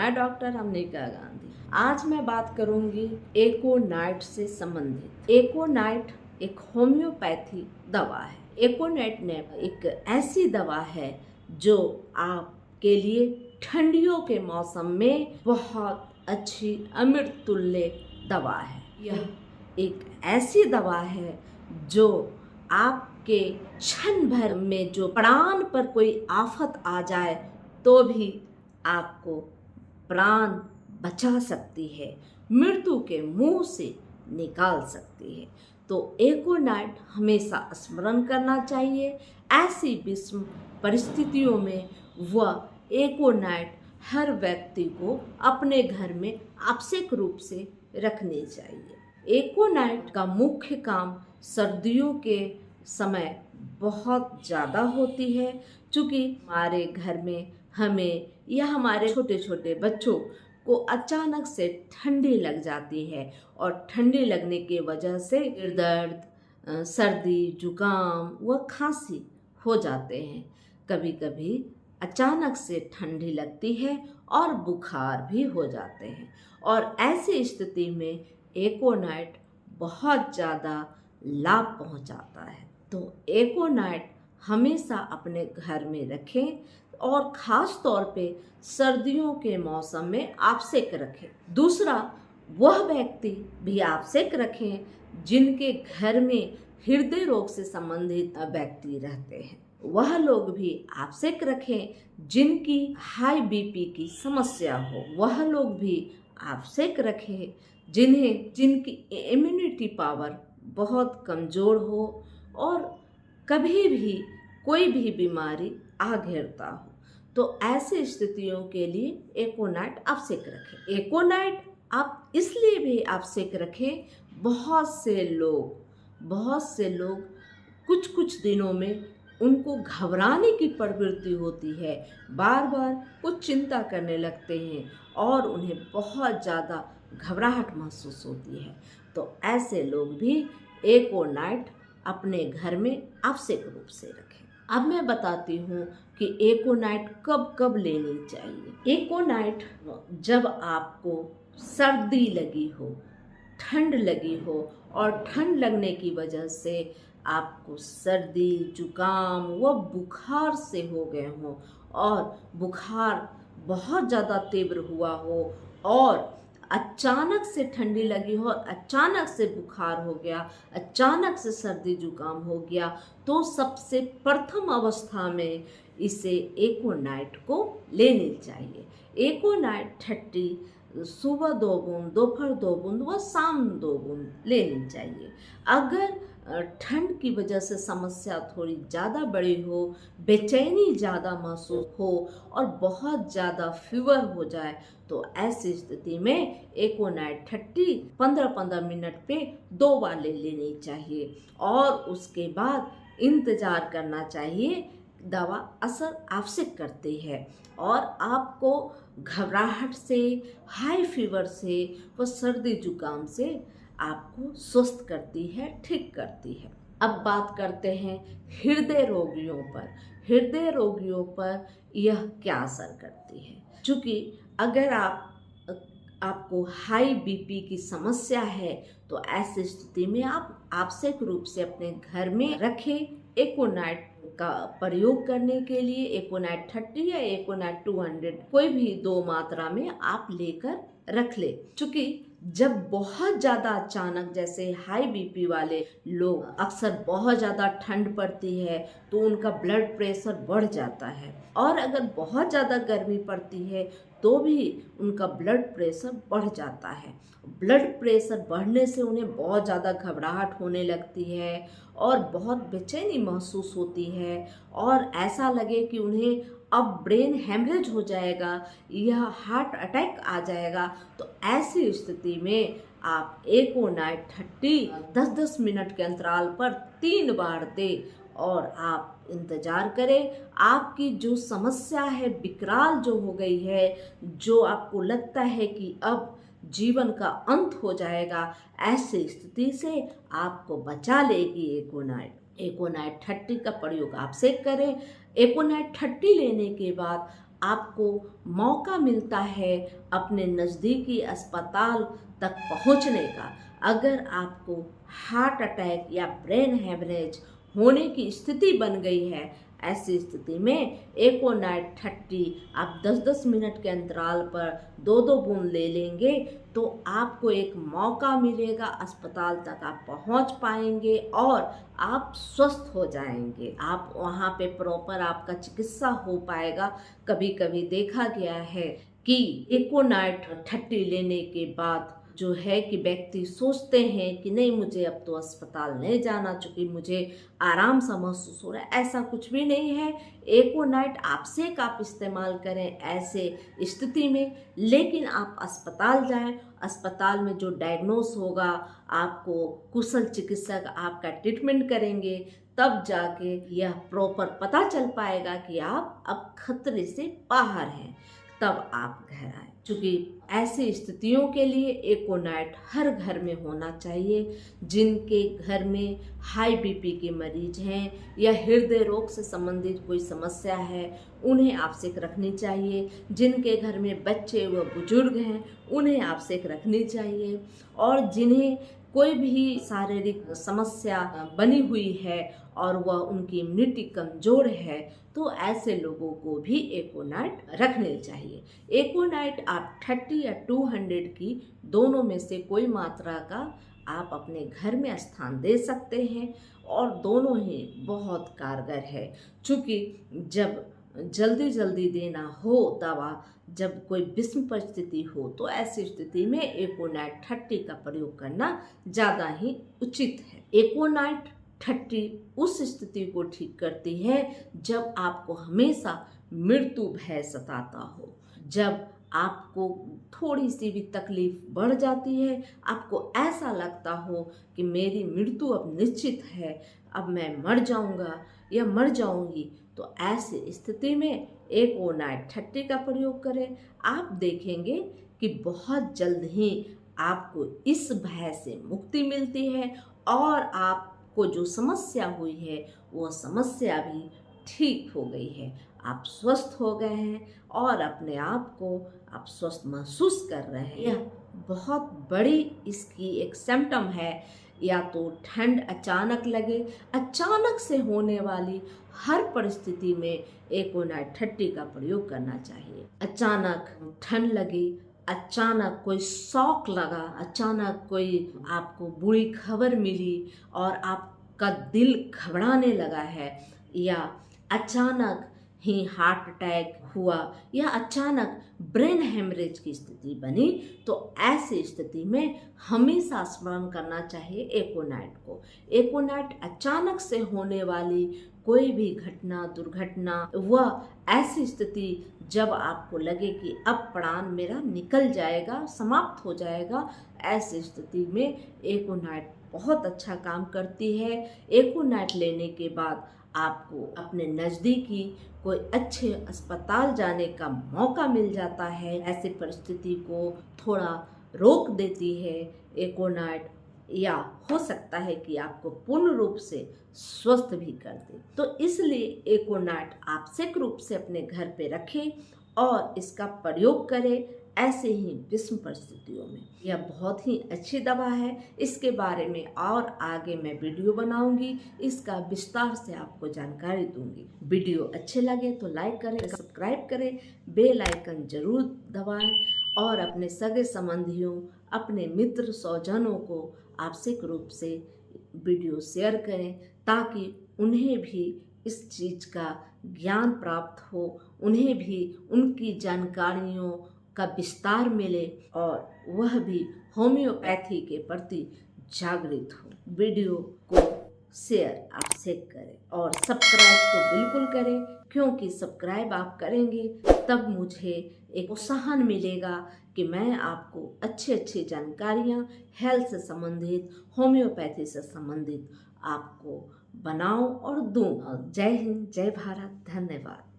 मैं डॉक्टर अमनिका गांधी। आज मैं बात करूंगी एकोनाइट से संबंधित। एकोनाइट एक होम्योपैथी दवा है। एकोनाइट ने एक ऐसी दवा है जो आपके लिए ठंडियों के मौसम में बहुत अच्छी अमृत तुल्य दवा है। यह एक ऐसी दवा है जो आपके क्षण भर में जो प्राण पर कोई आफत आ जाए तो भी आपको प्राण बचा सकती है, मृत्यु के मुंह से निकाल सकती है। तो एकोनाइट हमेशा स्मरण करना चाहिए। ऐसी विषम परिस्थितियों में वह एकोनाइट हर व्यक्ति को अपने घर में आवश्यक रूप से रखनी चाहिए। एकोनाइट का मुख्य काम सर्दियों के समय बहुत ज़्यादा होती है, क्योंकि हमारे घर में हमें या हमारे छोटे छोटे बच्चों को अचानक से ठंडी लग जाती है और ठंडी लगने की वजह से सिर दर्द, सर्दी, जुकाम व खांसी हो जाते हैं। कभी कभी अचानक से ठंडी लगती है और बुखार भी हो जाते हैं, और ऐसी स्थिति में एकोनाइट बहुत ज़्यादा लाभ पहुंचाता है। तो एकोनाइट हमेशा अपने घर में रखें और ख़ास तौर पे सर्दियों के मौसम में आवश्यक रखें। दूसरा, वह व्यक्ति भी आवश्यक रखें जिनके घर में हृदय रोग से संबंधित व्यक्ति रहते हैं। वह लोग भी आवश्यक रखें जिनकी हाई बीपी की समस्या हो। वह लोग भी आवश्यक रखें जिनकी इम्यूनिटी पावर बहुत कमज़ोर हो और कभी भी कोई भी बीमारी आ घेरता हो। तो ऐसी स्थितियों के लिए एकोनाइट आवश्यक रखें। एकोनाइट आप इसलिए भी आवश्यक रखें, बहुत से लोग कुछ दिनों में उनको घबराने की प्रवृत्ति होती है, बार बार कुछ चिंता करने लगते हैं और उन्हें बहुत ज़्यादा घबराहट महसूस होती है। तो ऐसे लोग भी एकोनाइट अपने घर में आवश्यक रूप से रखें। अब मैं बताती हूँ कि एकोनाइट कब कब लेनी चाहिए। एकोनाइट जब आपको सर्दी लगी हो, ठंड लगी हो और ठंड लगने की वजह से आपको सर्दी, जुकाम व बुखार से हो गए हो और बुखार बहुत ज़्यादा तीव्र हुआ हो और अचानक से ठंडी लगी हो, अचानक से बुखार हो गया, अचानक से सर्दी जुकाम हो गया, तो सबसे प्रथम अवस्था में इसे एकोनाइट को लेनी चाहिए। एकोनाइट 30 सुबह 2 बूंद, दोपहर 2 बूंद व शाम 2 बूंद लेनी चाहिए। अगर ठंड की वजह से समस्या थोड़ी ज़्यादा बड़ी हो, बेचैनी ज़्यादा महसूस हो और बहुत ज़्यादा फीवर हो जाए, तो ऐसी स्थिति में एकोनाइट 30 15-15 मिनट पे 2 बार ले लेनी चाहिए और उसके बाद इंतज़ार करना चाहिए। दवा असर आवश्यक करती है और आपको घबराहट से, हाई फीवर से व सर्दी जुकाम से आपको स्वस्थ करती है, ठीक करती है। अब बात करते हैं हृदय रोगियों पर। हृदय रोगियों पर यह क्या असर करती है? क्योंकि अगर आपको हाई बीपी की समस्या है तो ऐसी स्थिति में आप आवश्यक रूप से अपने घर में रखें। एकोनाइट का प्रयोग करने के लिए एकोनाइट 30 या एकोनाइट 200 कोई भी 2 मात्रा में आप लेकर रख ले। क्योंकि जब बहुत ज़्यादा अचानक, जैसे हाई बीपी वाले लोग अक्सर बहुत ज़्यादा ठंड पड़ती है तो उनका ब्लड प्रेशर बढ़ जाता है, और अगर बहुत ज़्यादा गर्मी पड़ती है तो भी उनका ब्लड प्रेशर बढ़ जाता है। ब्लड प्रेशर बढ़ने से उन्हें बहुत ज़्यादा घबराहट होने लगती है और बहुत बेचैनी महसूस होती है और ऐसा लगे कि उन्हें अब ब्रेन हेमरेज हो जाएगा या हार्ट अटैक आ जाएगा। तो ऐसी स्थिति में आप एकोनाइट 30 10-10 मिनट के अंतराल पर 3 बार दें और आप इंतज़ार करें। आपकी जो समस्या है, विकराल जो हो गई है, जो आपको लगता है कि अब जीवन का अंत हो जाएगा, ऐसी स्थिति से आपको बचा लेगी एकोनाइट। एकोनाइट 30 का प्रयोग आप से करें। एकोनाइट 30 लेने के बाद आपको मौका मिलता है अपने नज़दीकी अस्पताल तक पहुंचने का। अगर आपको हार्ट अटैक या ब्रेन हेमरेज होने की स्थिति बन गई है, ऐसी स्थिति में एकोनाइट 30 आप 10-10 मिनट के अंतराल पर 2-2 बूंद ले लेंगे तो आपको एक मौका मिलेगा, अस्पताल तक आप पहुंच पाएंगे और आप स्वस्थ हो जाएंगे। आप वहां पे प्रॉपर आपका चिकित्सा हो पाएगा। कभी कभी देखा गया है कि एकोनाइट 30 लेने के बाद जो है कि व्यक्ति सोचते हैं कि नहीं, मुझे अब तो अस्पताल नहीं जाना, चूंकि मुझे आराम सा महसूस हो रहा है। ऐसा कुछ भी नहीं है। एकोनाइट आपसेक आप इस्तेमाल करें ऐसे स्थिति में, लेकिन आप अस्पताल जाएं। अस्पताल में जो डायग्नोस होगा, आपको कुशल चिकित्सक आपका ट्रीटमेंट करेंगे, तब जाके यह प्रॉपर पता चल पाएगा कि आप अब खतरे से बाहर हैं, तब आप घर आए। चूँकि ऐसी स्थितियों के लिए एकोनाइट हर घर में होना चाहिए। जिनके घर में हाई बीपी के मरीज हैं या हृदय रोग से संबंधित कोई समस्या है, उन्हें आवश्यक रखनी चाहिए। जिनके घर में बच्चे व बुजुर्ग हैं, उन्हें आवश्यक रखनी चाहिए। और जिन्हें कोई भी शारीरिक समस्या बनी हुई है और वह उनकी इम्यूनिटी कमज़ोर है, तो ऐसे लोगों को भी एकोनाइट रखने चाहिए। एकोनाइट आप 30 या 200 की दोनों में से कोई मात्रा का आप अपने घर में स्थान दे सकते हैं और दोनों ही बहुत कारगर है। चूँकि जब जल्दी जल्दी देना हो दवा, जब कोई विषम परिस्थिति हो, तो ऐसी स्थिति में एकोनाइट 30 का प्रयोग करना ज़्यादा ही उचित है। एकोनाइट 30 उस स्थिति को ठीक करती है जब आपको हमेशा मृत्यु भय सताता हो, जब आपको थोड़ी सी भी तकलीफ बढ़ जाती है, आपको ऐसा लगता हो कि मेरी मृत्यु अब निश्चित है, अब मैं मर जाऊंगा या मर जाऊंगी, तो ऐसी स्थिति में एकोनाइट 30 का प्रयोग करें। आप देखेंगे कि बहुत जल्द ही आपको इस भय से मुक्ति मिलती है और आपको जो समस्या हुई है वो समस्या भी ठीक हो गई है। आप स्वस्थ हो गए हैं और अपने आप को आप स्वस्थ महसूस कर रहे हैं। यह बहुत बड़ी इसकी एक सिम्टम है। या तो ठंड अचानक लगे, अचानक से होने वाली हर परिस्थिति में एकोनाइट 30 का प्रयोग करना चाहिए। अचानक ठंड लगी, अचानक कोई शौक लगा, अचानक कोई आपको बुरी खबर मिली और आपका दिल घबराने लगा है, या अचानक ही हार्ट अटैक हुआ या अचानक ब्रेन हेमरेज की स्थिति बनी, तो ऐसी स्थिति में हमेशा स्मरण करना चाहिए एकोनाइट को। एकोनाइट अचानक से होने वाली कोई भी घटना, दुर्घटना व ऐसी स्थिति जब आपको लगे कि अब प्राण मेरा निकल जाएगा, समाप्त हो जाएगा, ऐसी स्थिति में एकोनाइट बहुत अच्छा काम करती है। एकोनाइट लेने के बाद आपको अपने नज़दीकी कोई अच्छे अस्पताल जाने का मौका मिल जाता है। ऐसी परिस्थिति को थोड़ा रोक देती है एकोनाइट, या हो सकता है कि आपको पूर्ण रूप से स्वस्थ भी कर दे। तो इसलिए एकोनाइट आवश्यक रूप से अपने घर पे रखें और इसका प्रयोग करें ऐसे ही विषम परिस्थितियों में। यह बहुत ही अच्छी दवा है। इसके बारे में और आगे मैं वीडियो बनाऊंगी, इसका विस्तार से आपको जानकारी दूंगी। वीडियो अच्छे लगे तो लाइक करें, सब्सक्राइब करें, बेल आइकन जरूर दबाएं और अपने सगे संबंधियों, अपने मित्र स्वजनों को आवश्यक रूप से वीडियो शेयर करें, ताकि उन्हें भी इस चीज़ का ज्ञान प्राप्त हो, उन्हें भी उनकी जानकारियों का विस्तार मिले और वह भी होम्योपैथी के प्रति जागृत हो। वीडियो को शेयर आप शेयर करें और सब्सक्राइब तो बिल्कुल करें, क्योंकि सब्सक्राइब आप करेंगे तब मुझे एक उत्साहन मिलेगा कि मैं आपको अच्छी अच्छी जानकारियाँ हेल्थ से संबंधित, होम्योपैथी से संबंधित आपको बनाऊं और दूं। जय हिंद, जय भारत, धन्यवाद।